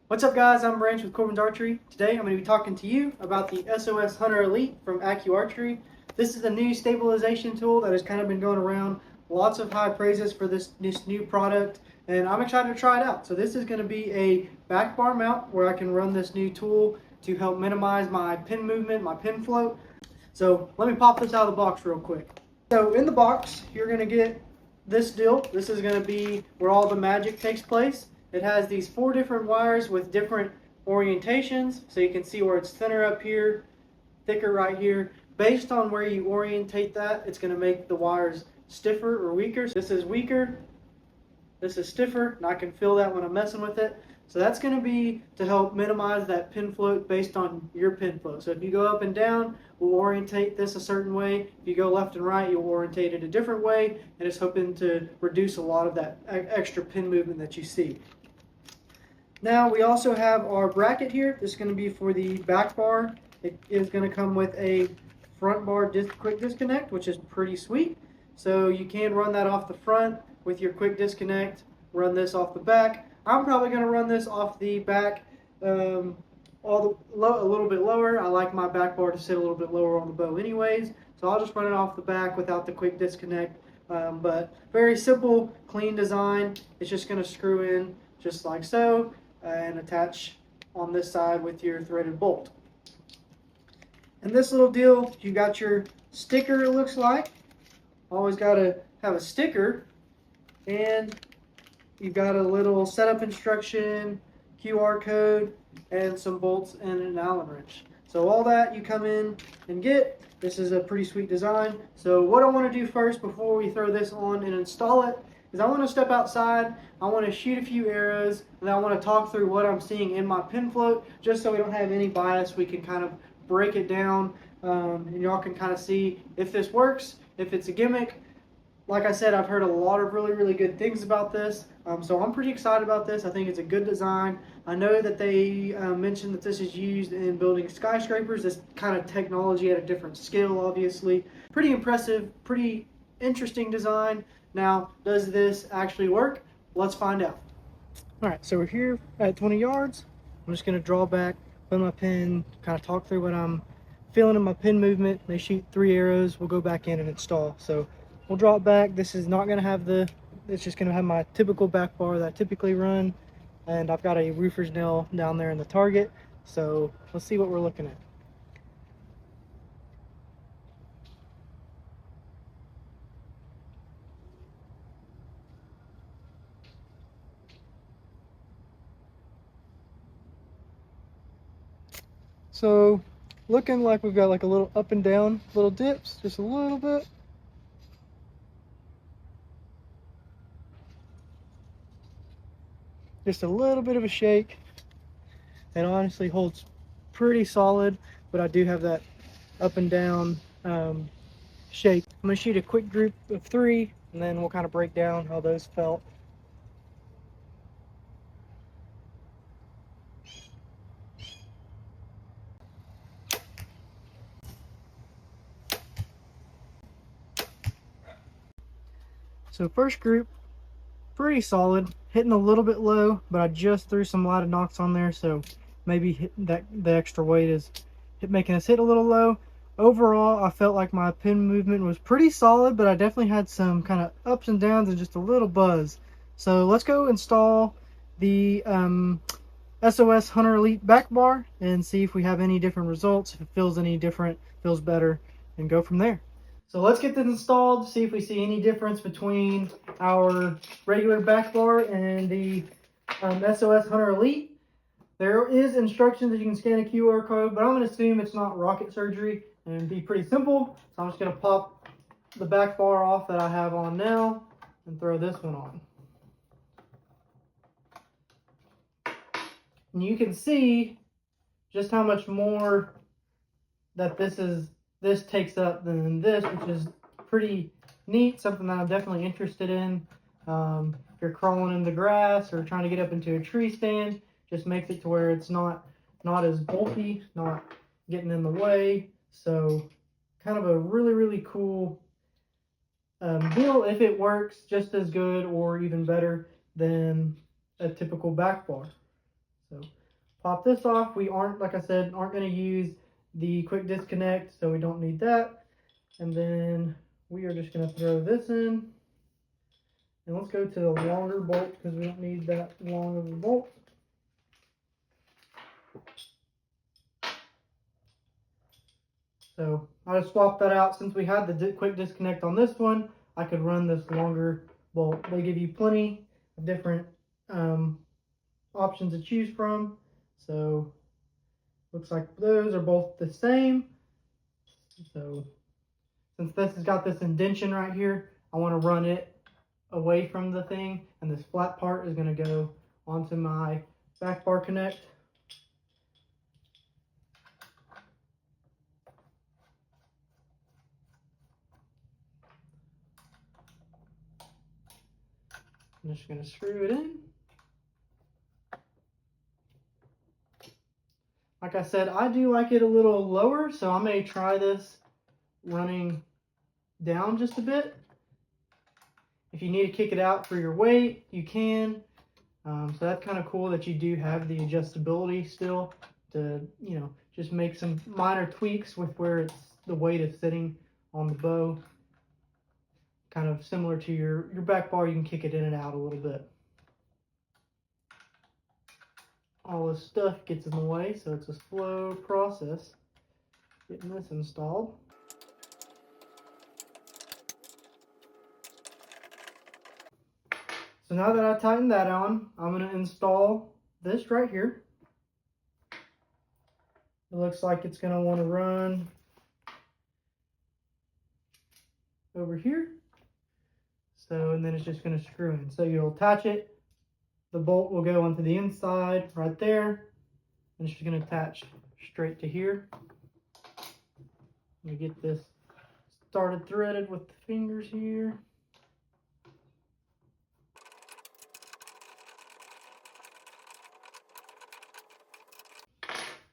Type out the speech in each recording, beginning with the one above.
What's up guys, I'm Branch with Korbin's Archery. Today I'm going to be talking to you about the S.O.S. Hunter Elite from ACU Archery. This is a new stabilization tool that has kind of been going around. Lots of high praises for this new product, and I'm excited to try it out. So this is going to be a back bar mount where I can run this new tool to help minimize my pin movement, my pin float. So let me pop this out of the box real quick. So in the box you're going to get this deal. This is going to be where all the magic takes place. It has these 4 different wires with different orientations, so you can see where it's thinner up here, thicker right here. Based on where you orientate that, it's going to make the wires stiffer or weaker. This is weaker, this is stiffer, and I can feel that when I'm messing with it. So that's going to be to help minimize that pin float based on your pin float. So if you go up and down, we'll orientate this a certain way. If you go left and right, you'll orientate it a different way, and it's hoping to reduce a lot of that extra pin movement that you see. Now we also have our bracket here. This is going to be for the back bar. It is going to come with a front bar quick disconnect, which is pretty sweet. So you can run that off the front with your quick disconnect, run this off the back. I'm probably going to run this off the back a little bit lower. I like my back bar to sit a little bit lower on the bow anyways, so I'll just run it off the back without the quick disconnect. But very simple, clean design. It's just going to screw in just like so and attach on this side with your threaded bolt. And this little deal, you got your sticker, it looks like. Always got to have a sticker, and you've got a little setup instruction, QR code, and some bolts and an Allen wrench. So all that you come in and get. This is a pretty sweet design. So what I want to do first before we throw this on and install it is I want to step outside, I want to shoot a few arrows, and I want to talk through what I'm seeing in my pin float, just so we don't have any bias. We can kind of break it down, and y'all can kind of see if this works, if it's a gimmick. Like I said, I've heard a lot of really good things about this, so I'm pretty excited about this. I think it's a good design. I know that they mentioned that this is used in building skyscrapers. This kind of technology at a different scale, obviously. Pretty impressive, pretty interesting design. Now, does this actually work? Let's find out. All right, so we're here at 20 yards. I'm just going to draw back, put my pin, kind of talk through what I'm feeling in my pin movement. They shoot 3 arrows. We'll go back in and install. So we'll draw it back. This is not going to have it's just going to have my typical back bar that I typically run. And I've got a roofer's nail down there in the target. So let's see what we're looking at. So looking like we've got like a little up and down, little dips, just a little bit. Just a little bit of a shake. It honestly holds pretty solid, but I do have that up and down shake. I'm gonna shoot a quick group of 3, and then we'll kind of break down how those felt. So first group, pretty solid, hitting a little bit low, but I just threw some lighted knocks on there, so maybe the extra weight is making us hit a little low. Overall, I felt like my pin movement was pretty solid, but I definitely had some kind of ups and downs and just a little buzz. So let's go install the S.O.S. Hunter Elite back bar and see if we have any different results, if it feels any different, feels better, and go from there. So let's get this installed, see if we see any difference between our regular back bar and the S.O.S. Hunter Elite. There is instructions that you can scan a QR code, but I'm going to assume it's not rocket surgery and be pretty simple. So I'm just going to pop the back bar off that I have on now and throw this one on. And you can see just how much more that this takes up than this, which is pretty neat, something that I'm definitely interested in. If you're crawling in the grass or trying to get up into a tree stand, just makes it to where it's not as bulky, not getting in the way. So kind of a really cool deal if it works just as good or even better than a typical back bar. So pop this off. We aren't, like I said, aren't going to use the quick disconnect, so we don't need that. And then we are just going to throw this in. And let's go to the longer bolt because we don't need that long of a bolt. So I just swapped that out. Since we had the quick disconnect on this one, I could run this longer bolt. They give you plenty of different options to choose from. So looks like those are both the same. So since this has got this indentation right here, I want to run it away from the thing, and this flat part is going to go onto my back bar connect. I'm just going to screw it in. Like I said, I do like it a little lower, so I may try this running down just a bit. If you need to kick it out for your weight, you can. So that's kind of cool that you do have the adjustability still to, you know, just make some minor tweaks with where the weight is sitting on the bow. Kind of similar to your back bar, you can kick it in and out a little bit. All this stuff gets in the way, so it's a slow process getting this installed. So now that I tightened that on, I'm going to install this right here. It looks like it's going to want to run over here. So, and then it's just going to screw in. So you'll attach it. The bolt will go onto the inside right there. And it's just going to attach straight to here. Let me get this started threaded with the fingers here.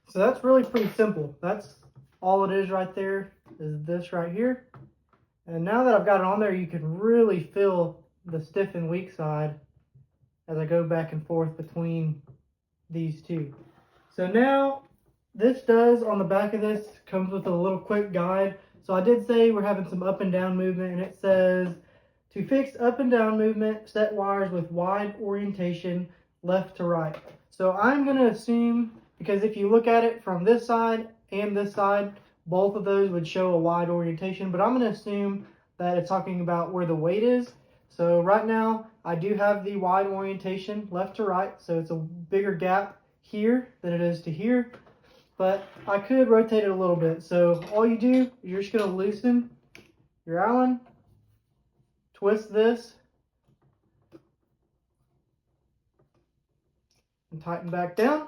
So that's really pretty simple. That's all it is right there, is this right here. And now that I've got it on there, you can really feel the stiff and weak side as I go back and forth between these two. So now this does, on the back of this, comes with a little quick guide. So I did say we're having some up and down movement, and it says to fix up and down movement, set wires with wide orientation left to right. So I'm going to assume, because if you look at it from this side and this side, both of those would show a wide orientation, but I'm going to assume that it's talking about where the weight is. So right now I do have the wide orientation left to right, so it's a bigger gap here than it is to here, but I could rotate it a little bit. So all you do is you're just going to loosen your Allen, twist this, and tighten back down.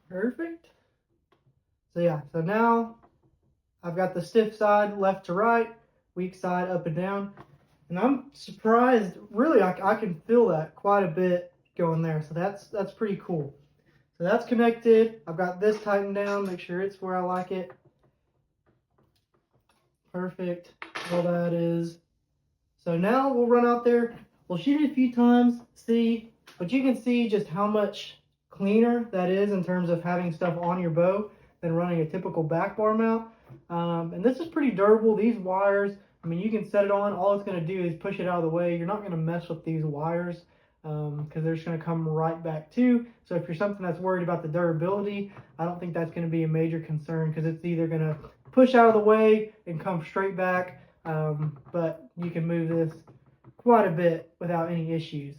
Perfect. So yeah, so now I've got the stiff side left to right, weak side up and down. And I'm surprised, really, I can feel that quite a bit going there. So that's pretty cool. So that's connected. I've got this tightened down, make sure it's where I like it. Perfect. All that is. So now we'll run out there, we'll shoot it a few times, see, but you can see just how much cleaner that is in terms of having stuff on your bow than running a typical back bar mount. And this is pretty durable. These wires, I mean, you can set it on, all it's going to do is push it out of the way. You're not going to mess with these wires because they're just going to come right back too. So if you're something that's worried about the durability, I don't think that's going to be a major concern, because it's either going to push out of the way and come straight back, but you can move this quite a bit without any issues.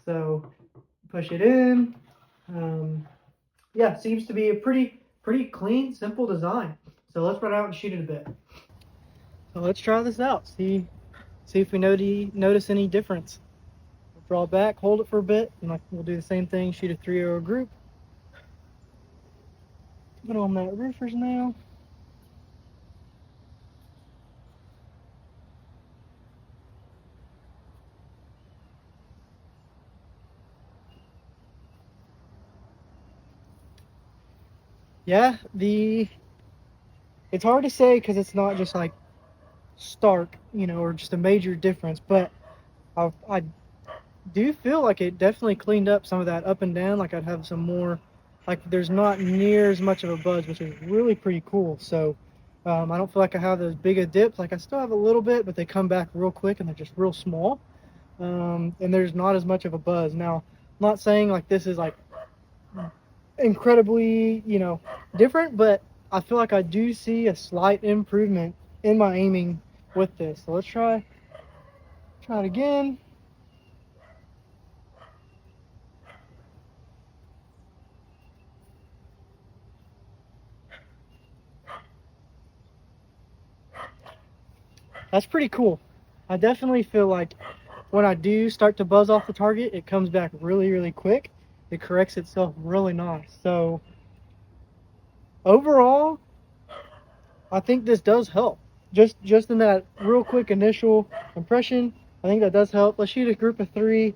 So push it in. Yeah, seems to be a pretty clean, simple design. So let's run out and shoot it a bit. So let's try this out. See if we notice any difference. We'll draw back, hold it for a bit, and we'll do the same thing. Shoot a 3-0 group. Put on that roofers now. Yeah, the It's hard to say because it's not just like stark, you know, or just a major difference, but I do feel like it definitely cleaned up some of that up and down. Like I'd have some more, like there's not near as much of a buzz, which is really pretty cool. So I don't feel like I have those big of dips. Like I still have a little bit, but they come back real quick and they're just real small. And there's not as much of a buzz. Now, I'm not saying like this is like incredibly, you know, different, but I feel like I do see a slight improvement in my aiming with this. So let's try it again. That's pretty cool. I definitely feel like when I do start to buzz off the target, it comes back really, really quick. It corrects itself really nice. So overall, I think this does help. Just in that real quick initial impression, I think that does help. Let's shoot a group of 3,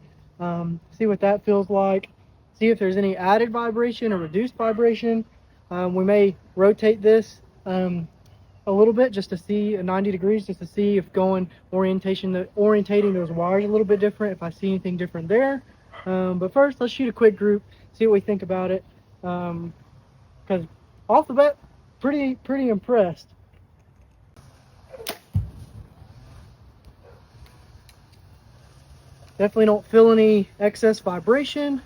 see what that feels like, see if there's any added vibration or reduced vibration. We may rotate this a little bit just to see 90 degrees, just to see if orientating those wires a little bit different, if I see anything different there. But first, let's shoot a quick group, see what we think about it. Because off the bat, pretty impressed. Definitely don't feel any excess vibration.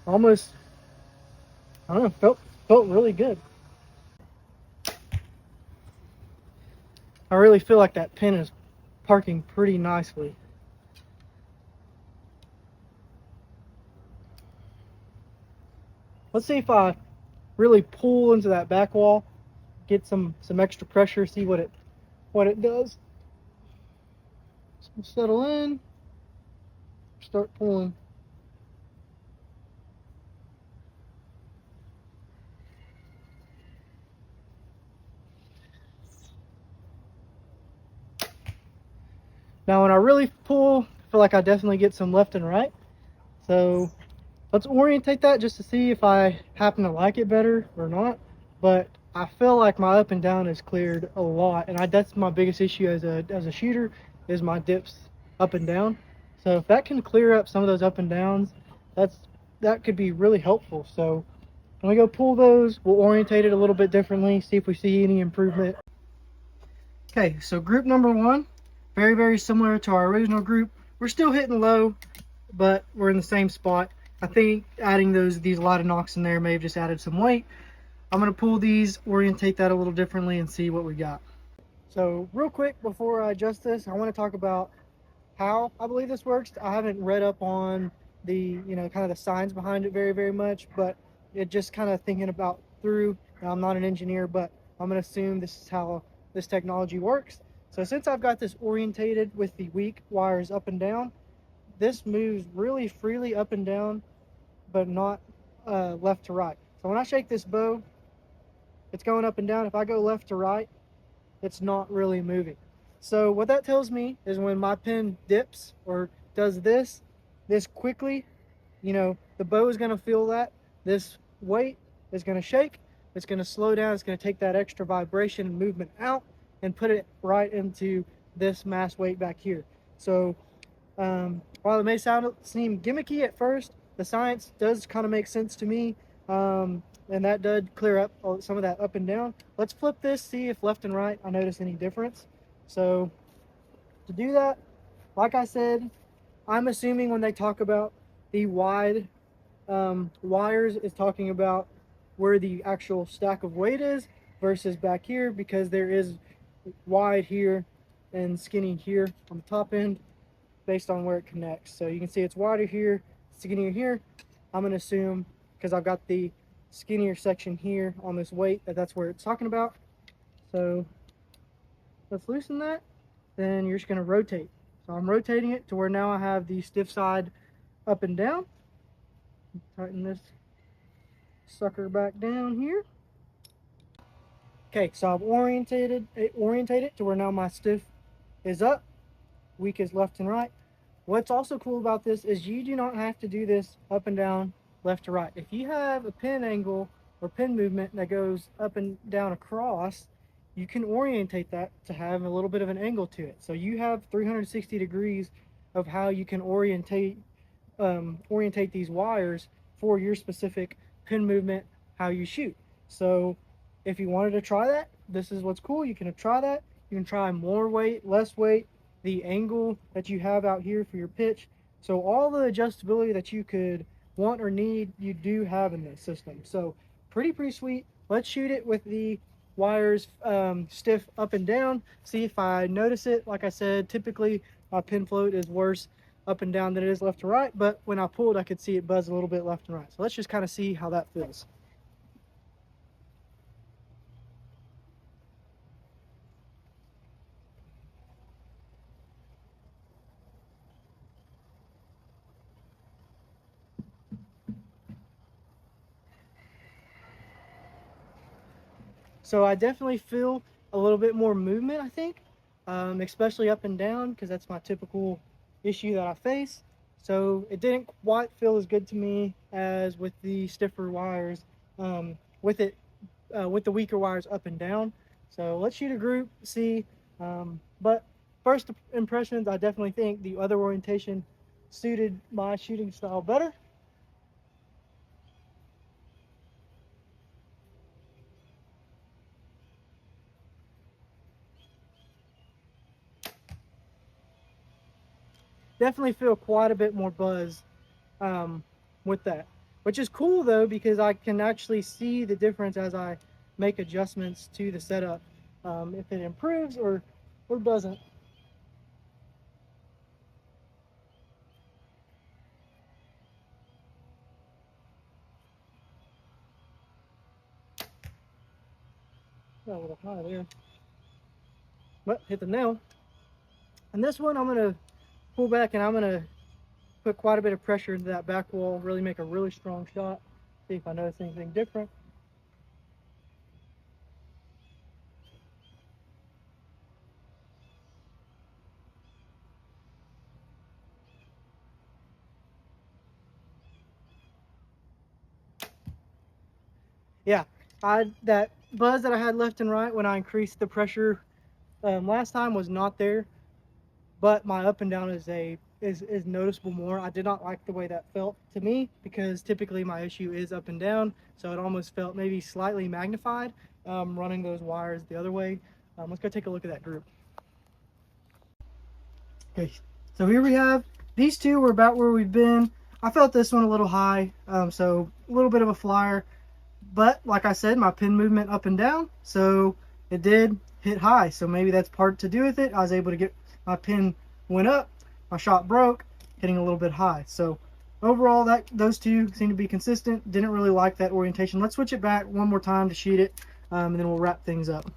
Almost, I don't know, felt really good. I really feel like that pin is parking pretty nicely. Let's see if I really pull into that back wall, get some extra pressure, see what it does. So we'll settle in, start pulling. Now when I really pull, I feel like I definitely get some left and right. So let's orientate that just to see if I happen to like it better or not. But I feel like my up and down is cleared a lot, and that's my biggest issue as a shooter, is my dips up and down. So if that can clear up some of those up and downs, that could be really helpful. So when we go pull those, we'll orientate it a little bit differently, see if we see any improvement. Okay, so group number 1, very similar to our original group. We're still hitting low, but we're in the same spot. I think adding these lighted knocks in there may have just added some weight. I'm going to pull these, orientate that a little differently, and see what we got. So real quick before I adjust this, I want to talk about how I believe this works. I haven't read up on the, you know, kind of the science behind it very much, but it just kind of thinking about through. I'm not an engineer, but I'm going to assume this is how this technology works. So since I've got this orientated with the weak wires up and down, this moves really freely up and down, but not left to right. So when I shake this bow, it's going up and down. If I go left to right, it's not really moving. So what that tells me is when my pin dips or does this quickly, you know, the bow is going to feel that. This weight is going to shake. It's going to slow down. It's going to take that extra vibration and movement out and put it right into this mass weight back here. So while it may seem gimmicky at first, the science does kind of make sense to me. And that did clear up some of that up and down. Let's flip this, see if left and right I notice any difference. So to do that, like I said, I'm assuming when they talk about the wide wires, is talking about where the actual stack of weight is versus back here, because there is wide here and skinny here on the top end based on where it connects. So you can see it's wider here, skinnier here. I'm going to assume, because I've got the skinnier section here on this weight, that's where it's talking about. So let's loosen that. Then you're just going to rotate. So I'm rotating it to where now I have the stiff side up and down. Tighten this sucker back down here. Okay, so I've orientated it to where now my stiff is up, weak is left and right. What's also cool about this is you do not have to do this up and down, left to right. If you have a pin angle or pin movement that goes up and down across, you can orientate that to have a little bit of an angle to it. So you have 360 degrees of how you can orientate these wires for your specific pin movement, how you shoot. So if you wanted to try that, this is what's cool. You can try that. You can try more weight, less weight, the angle that you have out here for your pitch. So all the adjustability that you could want or need, you do have in this system. So pretty sweet. Let's shoot it with the wires stiff up and down, see if I notice it. Like I said, typically my pin float is worse up and down than it is left to right, but when I pulled, I could see it buzz a little bit left and right. So let's just kind of see how that feels. So I definitely feel a little bit more movement, I think, especially up and down, because that's my typical issue that I face. So it didn't quite feel as good to me as with the stiffer wires, with the weaker wires up and down. So let's shoot a group, see. But first impressions, I definitely think the other orientation suited my shooting style better. Definitely feel quite a bit more buzz um, with that, which is cool though, because I can actually see the difference as I make adjustments to the setup, if it improves or doesn't. Got a little high there, but hit the nail. And this one I'm gonna pull back and I'm gonna put quite a bit of pressure into that back wall, really make a really strong shot, see if I notice anything different. Yeah, that buzz that I had left and right when I increased the pressure last time was not there, but my up and down is noticeable more. I did not like the way that felt to me, because typically my issue is up and down, so it almost felt maybe slightly magnified running those wires the other way. Let's go take a look at that group. Okay, so here we have these two. We're about where we've been. I felt this one a little high, so a little bit of a flyer. But like I said, my pin movement up and down, so it did hit high. So maybe that's part to do with it. I was able to get my pin went up, my shot broke, hitting a little bit high. So overall, those two seem to be consistent. Didn't really like that orientation. Let's switch it back one more time to shoot it, and then we'll wrap things up.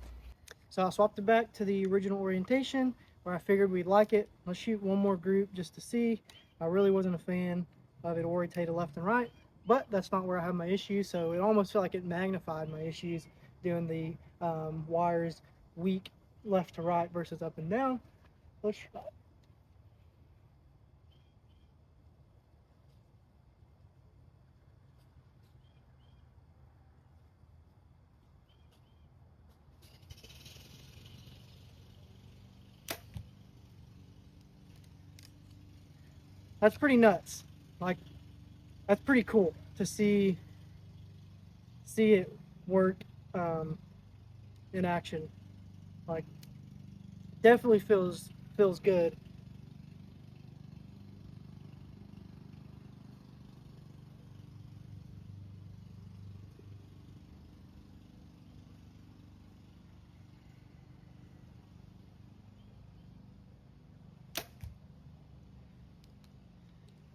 So I swapped it back to the original orientation where I figured we'd like it. Let's shoot one more group just to see. I really wasn't a fan of it orientated left and right, but that's not where I have my issues. So it almost felt like it magnified my issues doing the wires weak left to right versus up and down. Let's try. That's pretty nuts. Like, that's pretty cool to see it work in action. Like, definitely feels good.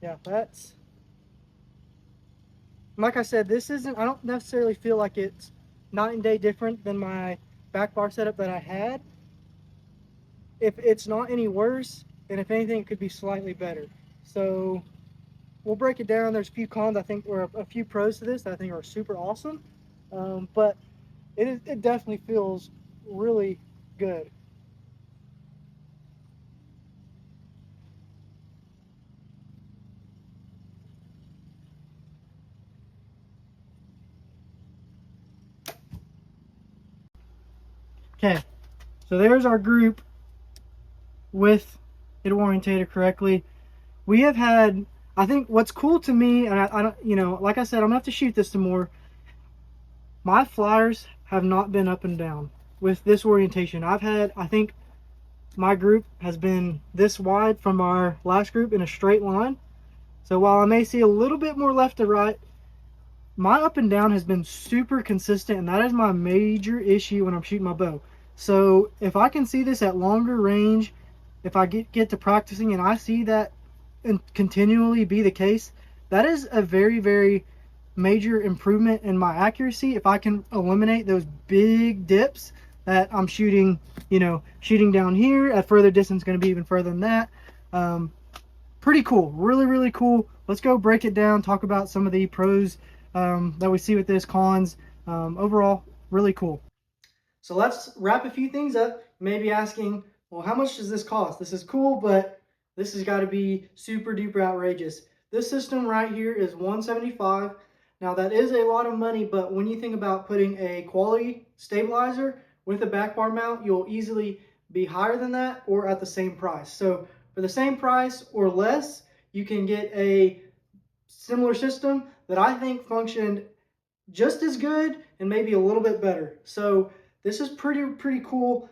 Yeah, that's, like I said, this isn't, I don't necessarily feel like it's night and day different than my back bar setup that I had. If it's not any worse, and if anything, it could be slightly better. So we'll break it down. There's a few cons, I think, or a few pros to this that I think are super awesome. But it definitely feels really good. Okay, so there's our group with it orientated correctly. We have had, I think what's cool to me, and I don't, you know, like I said, I'm gonna have to shoot this some more. My flyers have not been up and down with this orientation. I've had, I think my group has been this wide from our last group in a straight line. So while I may see a little bit more left to right, my up and down has been super consistent, and that is my major issue when I'm shooting my bow. So if I can see this at longer range, if I get to practicing and I see that and continually be the case, that is a very, very major improvement in my accuracy. If I can eliminate those big dips that I'm shooting, you know, shooting down here at further distance, going to be even further than that. Pretty cool, really, really cool. Let's go break it down, talk about some of the pros that we see with this, cons. Overall, really cool. So let's wrap a few things up. You may be asking, well, how much does this cost? This is cool, but this has got to be super duper outrageous. This system right here is $175. Now that is a lot of money, but when you think about putting a quality stabilizer with a back bar mount, you'll easily be higher than that or at the same price. So for the same price or less, you can get a similar system that I think functioned just as good and maybe a little bit better. So this is pretty cool.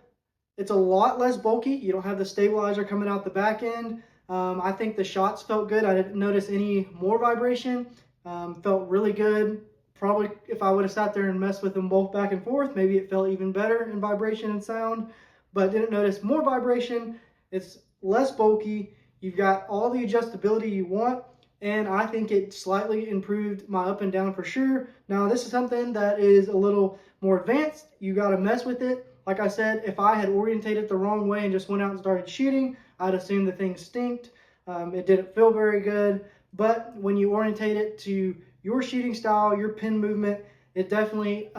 It's a lot less bulky. You don't have the stabilizer coming out the back end. I think the shots felt good. I didn't notice any more vibration. Felt really good. Probably if I would have sat there and messed with them both back and forth, maybe it felt even better in vibration and sound, but didn't notice more vibration. It's less bulky. You've got all the adjustability you want, and I think it slightly improved my up and down for sure. Now this is something that is a little more advanced. You got to mess with it. Like I said, if I had orientated the wrong way and just went out and started shooting, I'd assume the thing stinked. It didn't feel very good. But when you orientate it to your shooting style, your pin movement, it definitely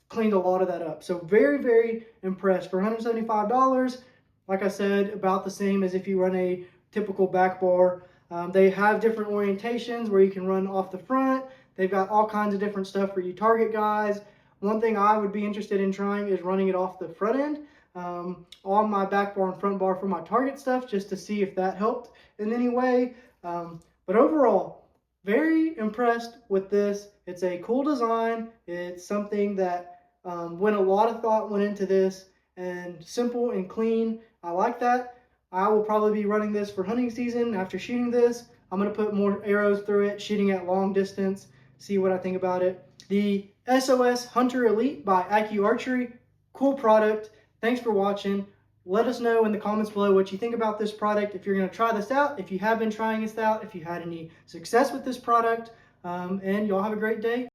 cleaned a lot of that up. So very, very impressed. For $175, like I said, about the same as if you run a typical back bar. They have different orientations where you can run off the front. They've got all kinds of different stuff for you target guys. One thing I would be interested in trying is running it off the front end on my back bar and front bar for my target stuff, just to see if that helped in any way. But overall, very impressed with this. It's a cool design. It's something that when a lot of thought went into this, and simple and clean. I like that. I will probably be running this for hunting season. After shooting this, I'm going to put more arrows through it, shooting at long distance, see what I think about it. The S.O.S. Hunter Elite by ACU Archery, cool product. Thanks for watching. Let us know in the comments below what you think about this product, if you're going to try this out, if you have been trying this out, if you had any success with this product, and y'all have a great day.